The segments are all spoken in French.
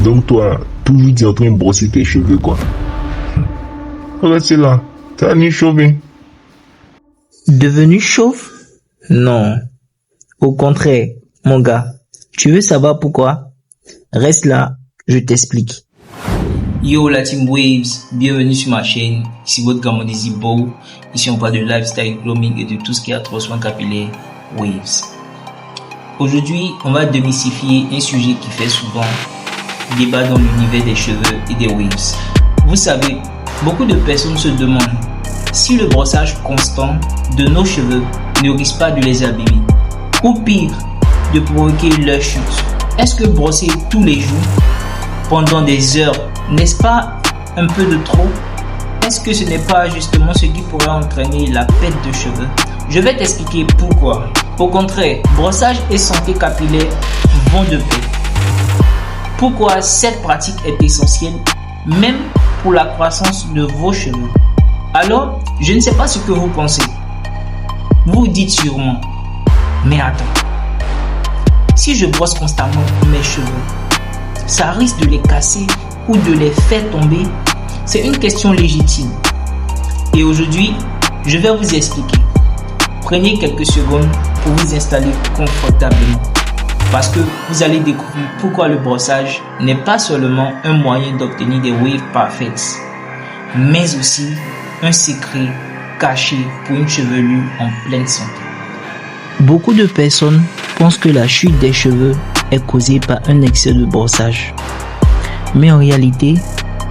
Donc toi, toujours tu es en train de brosser tes cheveux, quoi. Reste là, t'as ni chauvé. Devenu chauve? Non. Au contraire, mon gars. Tu veux savoir pourquoi? Reste là, je t'explique. Yo la team Waves, bienvenue sur ma chaîne. Ici votre gars Monezi Bow. Ici on parle de lifestyle, grooming et de tout ce qui a trop soin capillaire Waves. Aujourd'hui, on va démystifier un sujet qui fait souvent débat dans l'univers des cheveux et des waves. Vous savez, beaucoup de personnes se demandent si le brossage constant de nos cheveux ne risque pas de les abîmer ou pire, de provoquer leur chute. Est-ce que brosser tous les jours pendant des heures, n'est-ce pas un peu de trop? Est-ce que ce n'est pas justement ce qui pourrait entraîner la perte de cheveux? Je vais t'expliquer pourquoi. Au contraire, brossage et santé capillaire vont de pair. Pourquoi cette pratique est essentielle, même pour la croissance de vos cheveux? Alors, je ne sais pas ce que vous pensez. Vous dites sûrement, mais attends, si je brosse constamment mes cheveux, ça risque de les casser ou de les faire tomber? C'est une question légitime. Et aujourd'hui, je vais vous expliquer. Prenez quelques secondes pour vous installer confortablement. Parce que vous allez découvrir pourquoi le brossage n'est pas seulement un moyen d'obtenir des waves parfaites, mais aussi un secret caché pour une chevelure en pleine santé. Beaucoup de personnes pensent que la chute des cheveux est causée par un excès de brossage. Mais en réalité,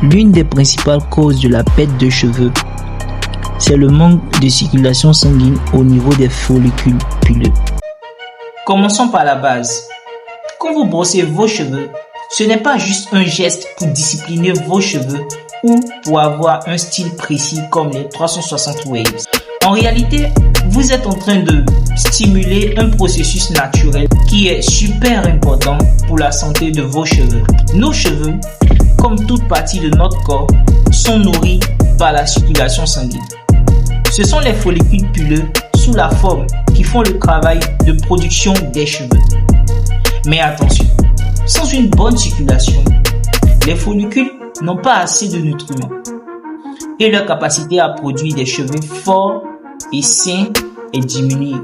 l'une des principales causes de la perte de cheveux, c'est le manque de circulation sanguine au niveau des follicules pileux. Commençons par la base. Quand vous brossez vos cheveux, ce n'est pas juste un geste pour discipliner vos cheveux ou pour avoir un style précis comme les 360 waves. En réalité, vous êtes en train de stimuler un processus naturel qui est super important pour la santé de vos cheveux. Nos cheveux, comme toute partie de notre corps, sont nourris par la circulation sanguine. Ce sont les follicules pileux sous la forme qui font le travail de production des cheveux. Mais attention, sans une bonne circulation, les follicules n'ont pas assez de nutriments et leur capacité à produire des cheveux forts et sains est diminuée.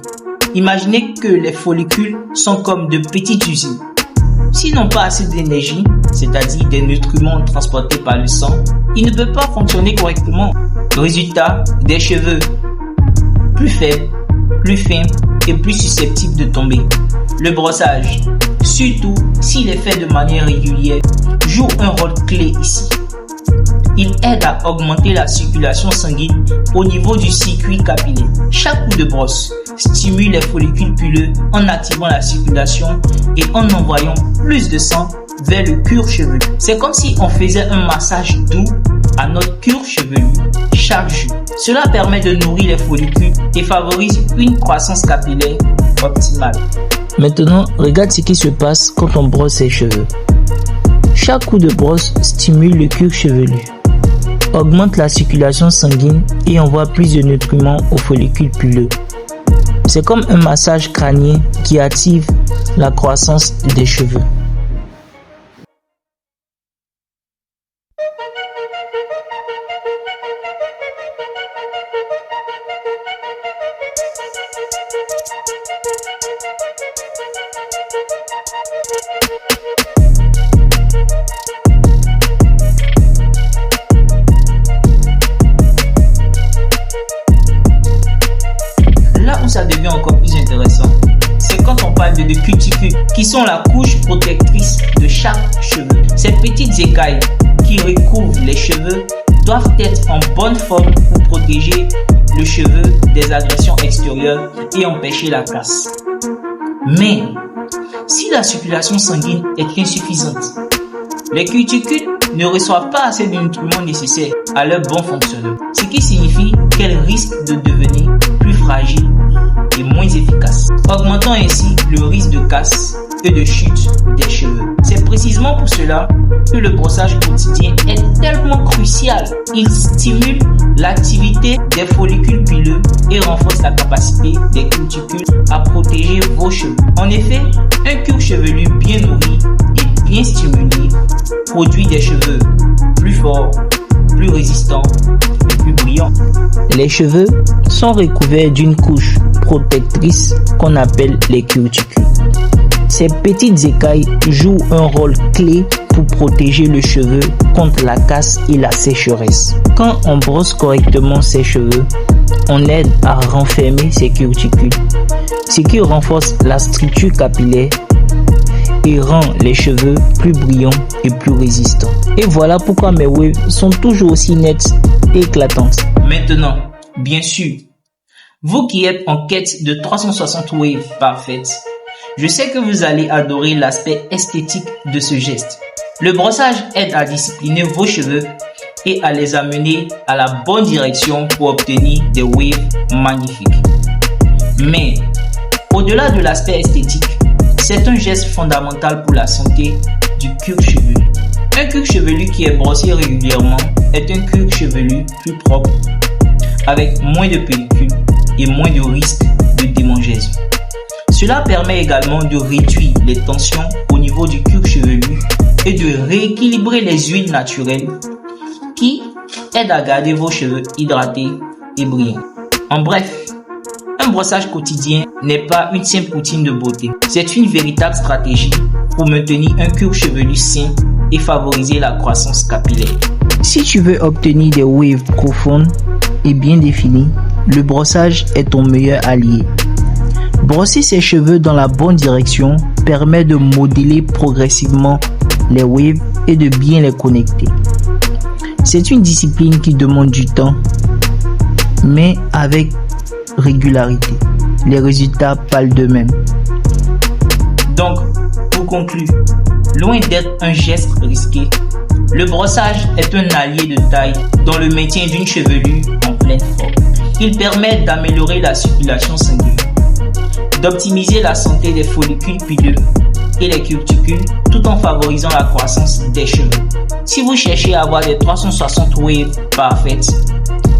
Imaginez que les follicules sont comme de petites usines. S'ils n'ont pas assez d'énergie, c'est-à-dire des nutriments transportés par le sang, ils ne peuvent pas fonctionner correctement. Résultat, des cheveux plus faibles, plus fins et plus susceptibles de tomber. Le brossage, surtout s'il est fait de manière régulière, joue un rôle clé ici. Il aide à augmenter la circulation sanguine au niveau du circuit capillaire. Chaque coup de brosse stimule les follicules pileux en activant la circulation et en envoyant plus de sang vers le cuir chevelu. C'est comme si on faisait un massage doux à notre cuir chevelu chaque jour. Cela permet de nourrir les follicules et favorise une croissance capillaire optimale. Maintenant, regarde ce qui se passe quand on brosse ses cheveux. Chaque coup de brosse stimule le cuir chevelu, augmente la circulation sanguine et envoie plus de nutriments aux follicules pileux. C'est comme un massage crânien qui active la croissance des cheveux. Là où ça devient encore plus intéressant, c'est quand on parle de cuticules, qui sont la couche protectrice de chaque cheveu. Ces petites écailles qui recouvrent les cheveux doivent être en bonne forme pour protéger le cheveu des agressions extérieures et empêcher la casse. Mais si la circulation sanguine est insuffisante, les cuticules ne reçoivent pas assez de nutriments nécessaires à leur bon fonctionnement, ce qui signifie qu'elles risquent de devenir plus fragiles et moins efficaces, augmentant ainsi le risque de casse et de chute des cheveux. C'est précisément pour cela que le brossage quotidien est tellement crucial. Il stimule l'activité des follicules pileux et renforce la capacité des cuticules à protéger vos cheveux. En effet, un cuir chevelu bien nourri et bien stimulé produit des cheveux plus forts, plus résistants et plus brillants. Les cheveux sont recouverts d'une couche protectrice qu'on appelle les cuticules. Ces petites écailles jouent un rôle clé pour protéger le cheveu contre la casse et la sécheresse. Quand on brosse correctement ses cheveux, on aide à renfermer ces cuticules, ce qui renforce la structure capillaire et rend les cheveux plus brillants et plus résistants. Et voilà pourquoi mes waves sont toujours aussi nettes et éclatantes. Maintenant, bien sûr, vous qui êtes en quête de 360 waves parfaites, je sais que vous allez adorer l'aspect esthétique de ce geste. Le brossage aide à discipliner vos cheveux et à les amener à la bonne direction pour obtenir des waves magnifiques. Mais, au-delà de l'aspect esthétique, c'est un geste fondamental pour la santé du cuir chevelu. Un cuir chevelu qui est brossé régulièrement est un cuir chevelu plus propre, avec moins de pellicule et moins de risque de démangeaison. Cela permet également de réduire les tensions au niveau du cuir chevelu et de rééquilibrer les huiles naturelles qui aident à garder vos cheveux hydratés et brillants. En bref, un brossage quotidien n'est pas une simple routine de beauté. C'est une véritable stratégie pour maintenir un cuir chevelu sain et favoriser la croissance capillaire. Si tu veux obtenir des waves profondes et bien définies, le brossage est ton meilleur allié. Brosser ses cheveux dans la bonne direction permet de modeler progressivement les waves et de bien les connecter. C'est une discipline qui demande du temps, mais avec régularité, les résultats parlent d'eux-mêmes. Donc, pour conclure, loin d'être un geste risqué, le brossage est un allié de taille dans le maintien d'une chevelure en pleine forme. Il permet d'améliorer la circulation sanguine, d'optimiser la santé des follicules pileux et les cuticules tout en favorisant la croissance des cheveux. Si vous cherchez à avoir des 360 waves parfaites,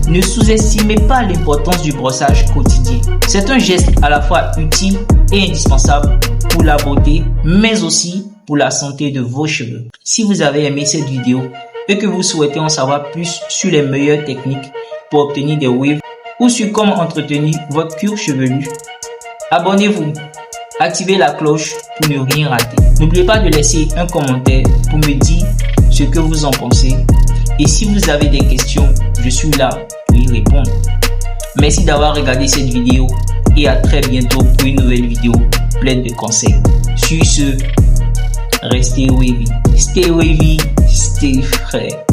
ne sous-estimez pas l'importance du brossage quotidien. C'est un geste à la fois utile et indispensable pour la beauté, mais aussi pour la santé de vos cheveux. Si vous avez aimé cette vidéo et que vous souhaitez en savoir plus sur les meilleures techniques pour obtenir des waves ou sur comment entretenir votre cuir chevelu, abonnez-vous, activez la cloche pour ne rien rater. N'oubliez pas de laisser un commentaire pour me dire ce que vous en pensez. Et si vous avez des questions, je suis là pour y répondre. Merci d'avoir regardé cette vidéo et à très bientôt pour une nouvelle vidéo pleine de conseils. Sur ce, restez wavy, stay frais.